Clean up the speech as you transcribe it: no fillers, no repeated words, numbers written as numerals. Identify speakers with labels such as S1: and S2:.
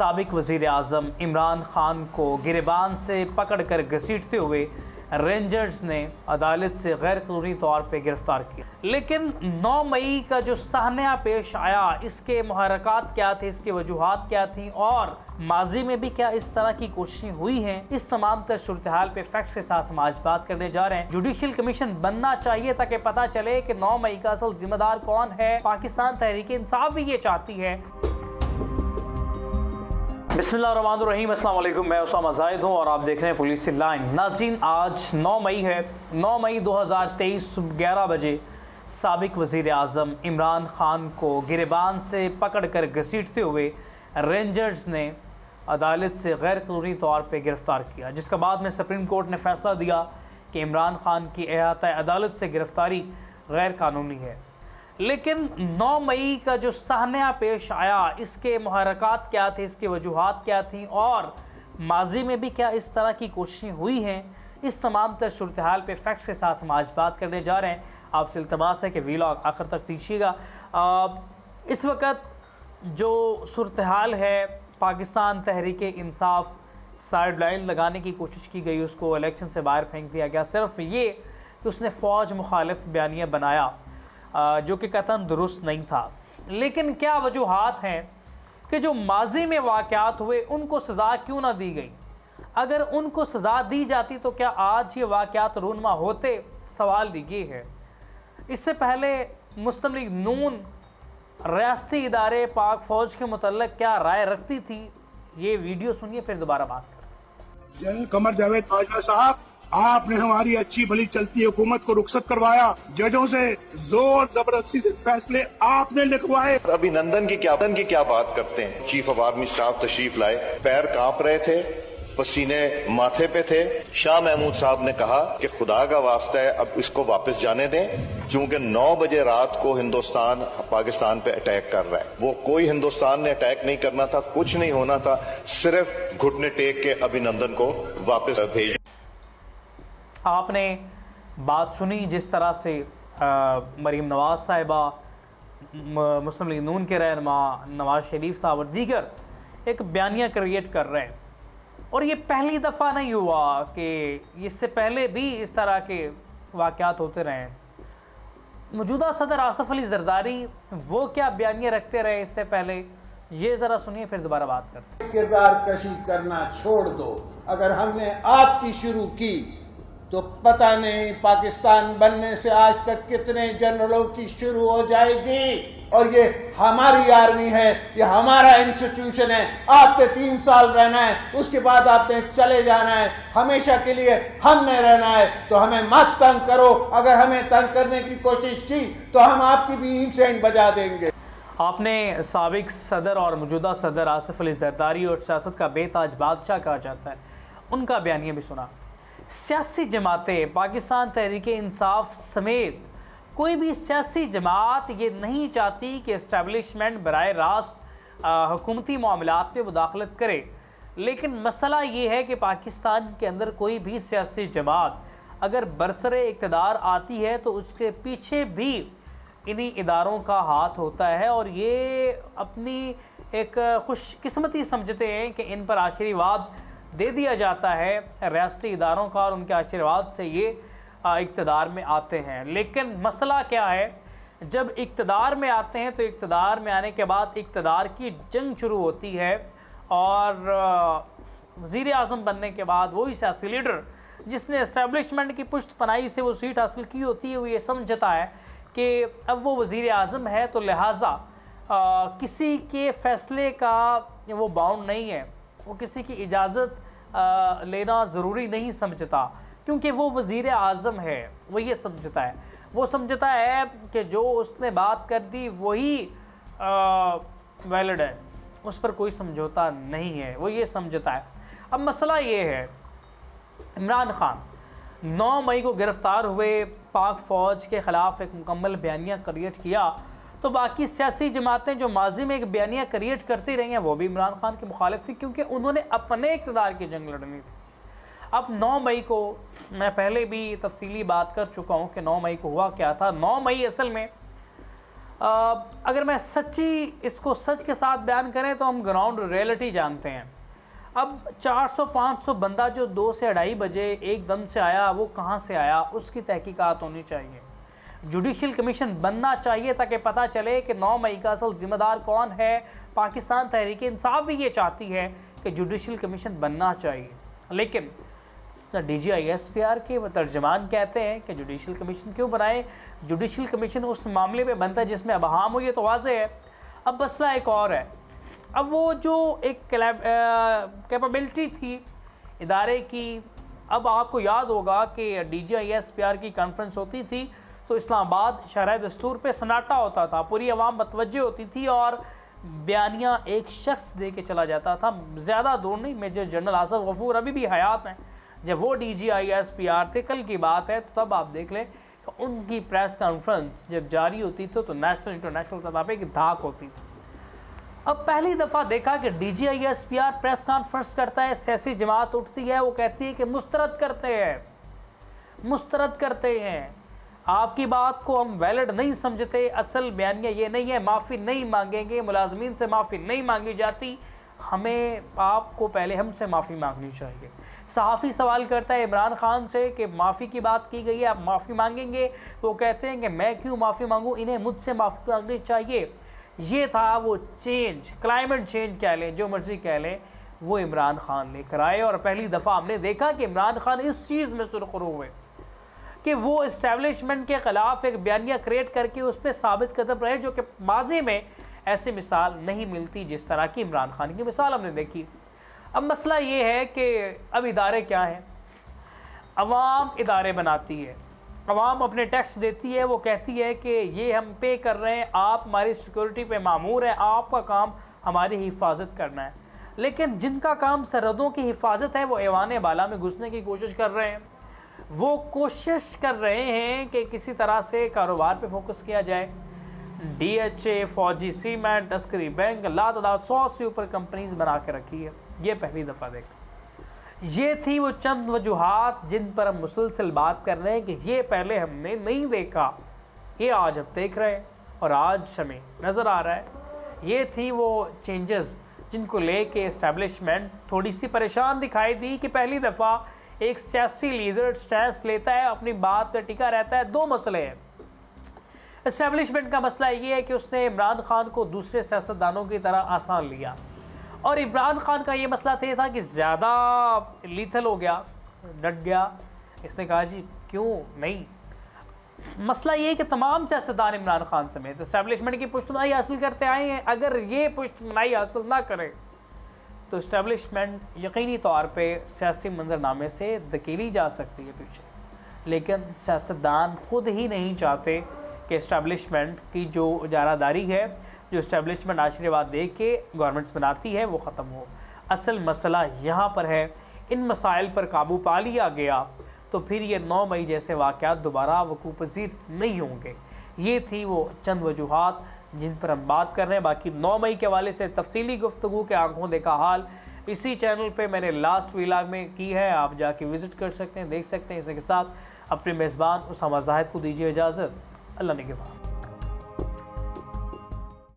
S1: साबिक वज़ीर आज़म इमरान खान को गिरबान से पकड़कर घसीटते हुए रेंजर्स ने अदालत से गैर कानूनी तौर पर गिरफ्तार किया। लेकिन 9 मई का जो साहनिया पेश आया, इसके मुहर्रकात क्या थे, इसकी वजूहात क्या थी और माजी में भी क्या इस तरह की कोशिशें हुई हैं, इस तमाम तर सूरत हाल पे फैक्ट्स के साथ हम आज बात करने जा रहे हैं। जुडिशियल कमीशन बनना चाहिए ताकि पता चले कि 9 मई का असल जिम्मेदार कौन है। पाकिस्तान तहरीक इंसाफ भी ये चाहती है। बिस्मिल्लाहिर्रहमानिर्रहीम, अस्सलाम वालेकुम। मैं उसामा जाहिद हूँ और आप देख रहे हैं पुलिस लाइन। नाज़रीन, आज 9 मई है। 9 मई 2023 सुबह 11 बजे साबिक वज़ीर आज़म इमरान खान को गिरबान से पकड़कर घसीटते हुए रेंजर्स ने अदालत से गैर कानूनी तौर पर गिरफ़्तार किया, जिसके बाद में सुप्रीम कोर्ट ने फैसला दिया कि इमरान खान की अहाता अदालत से गिरफ़्तारी गैर कानूनी है। लेकिन 9 मई का जो साहनिया पेश आया, इसके मुहर्रकात क्या थे, इसकी वजूहात क्या थी और माजी में भी क्या इस तरह की कोशिशें हुई हैं, इस तमाम तर सूरत हाल पे फैक्ट्स के साथ हम आज बात करने जा रहे हैं। आपसे इल्तमास है कि वीलॉग आखिर तक दीजिएगा। इस वक्त जो सूरत हाल है, पाकिस्तान तहरीक इंसाफ साइड लाइन लगाने की कोशिश की गई, उसको इलेक्शन से बाहर फेंक दिया गया। सिर्फ ये कि उसने फ़ौज मुखालिफ बयानिया बनाया जो कि कतन दुरुस्त नहीं था। लेकिन क्या वजूहात हैं कि जो माजी में वाक़यात हुए उनको सज़ा क्यों ना दी गई? अगर उनको सज़ा दी जाती तो क्या आज ये वाक़यात रूनमा होते? सवाल ये है। इससे पहले मुस्लिम लीग नून रियासती इदारे पाक फ़ौज के मुतल्लिक़ क्या राय रखती थी, ये वीडियो सुनिए फिर दोबारा बात करते हैं।
S2: कमर जावेद बाजवा साहब, आपने हमारी अच्छी भली चलती हुकूमत को रुखसत करवाया, जजों से जोर जबरदस्ती से फैसले आपने लिखवाए।
S3: अभिनंदन की क्या बात करते हैं। चीफ ऑफ आर्मी स्टाफ तशरीफ लाए, पैर कांप रहे थे, पसीने माथे पे थे। शाह महमूद साहब ने कहा कि खुदा का वास्ता है अब इसको वापस जाने दें, क्योंकि 9 बजे रात को हिंदुस्तान पाकिस्तान पे अटैक कर रहा है। वो कोई हिंदुस्तान ने अटैक नहीं करना था, कुछ नहीं होना था, सिर्फ घुटने टेक के अभिनंदन को वापस भेज।
S1: आपने बात सुनी जिस तरह से मरीम नवाज साहिबा, मुस्लिम लीग नून के रहनुमा नवाज शरीफ साहब और दीगर एक बयानिया क्रिएट कर रहे हैं। और ये पहली दफ़ा नहीं हुआ कि इससे पहले भी इस तरह के वाक़यात होते रहे। मौजूदा सदर आसिफ अली जरदारी वो क्या बयानिया रखते रहे इससे पहले, ये ज़रा सुनिए फिर दोबारा बात करते हैं।
S4: किरदार कशी करना छोड़ दो। अगर हमने आपकी शुरू की तो पता नहीं पाकिस्तान बनने से आज तक कितने जनरलों की शुरू हो जाएगी। और ये हमारी आर्मी है, ये हमारा इंस्टीट्यूशन है। आपने 3 साल रहना है, उसके बाद आपने चले जाना है, हमेशा के लिए हमने रहना है। तो हमें मत तंग करो। अगर हमें तंग करने की कोशिश की तो हम आपकी भी इंसेंट बजा देंगे।
S1: आपने साबिक सदर और मौजूदा सदर आसिफ अली जरदारी और सियासत का बेताज बादशाह कहा जाता है, उनका बयानिया भी सुना। सियासी जमातें, पाकिस्तान तहरीक इंसाफ समेत कोई भी सियासी जमात ये नहीं चाहती कि इस्टेब्लिशमेंट बराह रास्त हुकूमती मामलात में मुदाखलत करे। लेकिन मसला ये है कि पाकिस्तान के अंदर कोई भी सियासी जमात अगर बरसरे इक़्तिदार आती है तो उसके पीछे भी इन्हीं इदारों का हाथ होता है और ये अपनी एक खुशकिस्मती समझते हैं कि इन पर आशीर्वाद दे दिया जाता है रियासती इदारों का और उनके आशीर्वाद से ये इक़्तिदार में आते हैं। लेकिन मसला क्या है, जब इक़्तिदार में आते हैं तो इक़्तिदार में आने के बाद इक़्तिदार की जंग शुरू होती है और वज़ीर आज़म बनने के बाद वही सियासी लीडर जिसने इस्टेब्लिशमेंट की पुश्त पनाही से वो सीट हासिल की होती है, वो ये समझता है कि अब वो वज़ीर आज़म है तो लिहाजा किसी के फ़ैसले का वो बाउंड नहीं है, वो किसी की इजाज़त लेना ज़रूरी नहीं समझता, क्योंकि वो वज़ीर आज़म है। वो ये समझता है, वो समझता है कि जो उसने बात कर दी वही वैलिड है, उस पर कोई समझौता नहीं है, वो ये समझता है। अब मसला ये है, इमरान खान 9 मई को गिरफ़्तार हुए, पाक फ़ौज के ख़िलाफ़ एक मुकम्मल बयानिया क्रिएट किया, तो बाकी सियासी जमातें जो माजी में एक बयानिया क्रिएट करती रही हैं वो भी इमरान खान के मुखालिफ थी, क्योंकि उन्होंने अपने इक़्तिदार की जंग लड़नी थी। अब 9 मई को मैं पहले भी तफसीली बात कर चुका हूँ कि 9 मई को हुआ क्या था। 9 मई असल में अगर मैं इसको सच के साथ बयान करें तो हम ग्राउंड रियलिटी जानते हैं। अब 400-500 बंदा जो 2 से 2:30 बजे एकदम से आया, वो कहाँ से आया, उसकी तहकीकात होनी चाहिए। जुडिशल कमीशन बनना चाहिए ताकि पता चले कि 9 मई का असल जिम्मेदार कौन है। पाकिस्तान तहरीक इंसाफ भी ये चाहती है कि जुडिशल कमीशन बनना चाहिए, लेकिन DGISPR के तर्जमान कहते हैं कि जुडिशल कमीशन क्यों बनाए। जुडिशल कमीशन उस मामले में बनता है जिसमें अबहाम हो, ये तो वाज़ेह है। अब मसला एक और है। अब वो जो एक कैपेबिलिटी थी इदारे की, अब आपको याद होगा कि DGISPR की कॉन्फ्रेंस होती थी तो इस्लामाबाद शरह दस्तूर पे सन्नाटा होता था, पूरी आवाम मतवज्जह होती थी और बयानिया एक शख्स दे के चला जाता था, ज़्यादा दूर नहीं, मेजर जनरल आसफ गफूर अभी भी हयात हैं। जब वो DGISPR थे, कल की बात है, तो तब आप देख लें कि उनकी प्रेस कॉन्फ्रेंस जब जारी होती थी तो नेशनल इंटरनेशनल सतह पे की धाक होती थी। अब पहली दफ़ा देखा कि DGISPR प्रेस कॉन्फ्रेंस करता है, सियासी जमात उठती है, वो कहती है कि मुस्तरद करते हैं, आपकी बात को हम वैलिड नहीं समझते, असल बयानिया ये नहीं है, माफ़ी नहीं मांगेंगे, मुलाजमीन से माफ़ी नहीं मांगी जाती, हमें आपको पहले हमसे माफ़ी मांगनी चाहिए। सहाफ़ी सवाल करता है इमरान खान से कि माफ़ी की बात की गई है, आप माफ़ी मांगेंगे? वो कहते हैं कि मैं क्यों माफ़ी मांगूँ, इन्हें मुझसे माफ़ी मांगनी चाहिए। ये था वो चेंज, क्लाइमेट चेंज कह लें, जो मर्ज़ी कह लें, वो इमरान खान लेकर आए। और पहली दफ़ा हमने देखा कि इमरान खान इस चीज़ में सुरखरू हुए कि वो इस्टेब्लिशमेंट के ख़िलाफ़ एक बयानिया क्रिएट करके उस पर साबित कदम रहे, जो कि माजी में ऐसी मिसाल नहीं मिलती जिस तरह की इमरान खान की मिसाल हमने देखी। अब मसला ये है कि अब इदारे क्या हैं, अवाम इदारे बनाती है, अवाम अपने टैक्स देती है, वो कहती है कि ये हम पे कर रहे हैं, आप हमारी सिक्योरिटी पे मामूर हैं, आपका काम हमारी हिफाजत करना है। लेकिन जिनका काम सरहदों की हिफाजत है वो ऐवान बाला में घुसने की कोशिश कर रहे हैं, वो कोशिश कर रहे हैं कि किसी तरह से कारोबार पे फोकस किया जाए। DHA, फौजी, सीमेंट, तस्करी बैंक, लातादाद 100 से ऊपर कंपनीज बना के रखी है। ये पहली दफ़ा देखा। ये थी वो चंद वजूहात जिन पर हम मुसलसल बात कर रहे हैं कि ये पहले हमने नहीं देखा, ये आज हम देख रहे हैं और आज हमें नज़र आ रहा है। ये थी वो चेंजेस जिनको लेके इस्टेब्लिशमेंट थोड़ी सी परेशान दिखाई दी कि पहली दफ़ा एक सियासी लीडर स्टैंस लेता है, अपनी बात पर टिका रहता है। 2 मसले हैं। इस्टेब्लिशमेंट का मसला ये है कि उसने इमरान खान को दूसरे सियासतदानों की तरह आसान लिया, और इमरान खान का ये मसला था कि ज़्यादा लीथल हो गया, डट गया। इसने कहा जी क्यों नहीं। मसला ये है कि तमाम सियासतदान इमरान खान समेत इस्टेब्लिशमेंट की पुश्तनाई हासिल करते आए हैं। अगर ये पुश्तनाई हासिल ना करे तो इस्टेब्लिशमेंट यकीनी तौर पे सियासी मंजरनामे से धकेली जा सकती है पीछे। लेकिन सियासतदान खुद ही नहीं चाहते कि इस्टेब्लिशमेंट की जो इजारादारी है, जो इस्टेब्लिशमेंट आशीर्वाद दे के गवर्नमेंट्स बनाती है, वो ख़त्म हो। असल मसला यहाँ पर है, इन मसाइल पर काबू पा लिया गया तो फिर ये 9 मई जैसे वाक़यात दोबारा वक़ूअ पज़ीर नहीं होंगे। ये थी वो चंद वजूहात जिन पर हम बात कर रहे हैं। बाकी 9 मई के हवाले से तफसीली गुफ्तगू के आंखों देखा हाल इसी चैनल पे मैंने लास्ट व्लॉग में की है, आप जाके विज़िट कर सकते हैं, देख सकते हैं। इसी के साथ अपने मेज़बान उसामा ज़ाहिद को दीजिए इजाज़त। अल्लाह ने के बाद।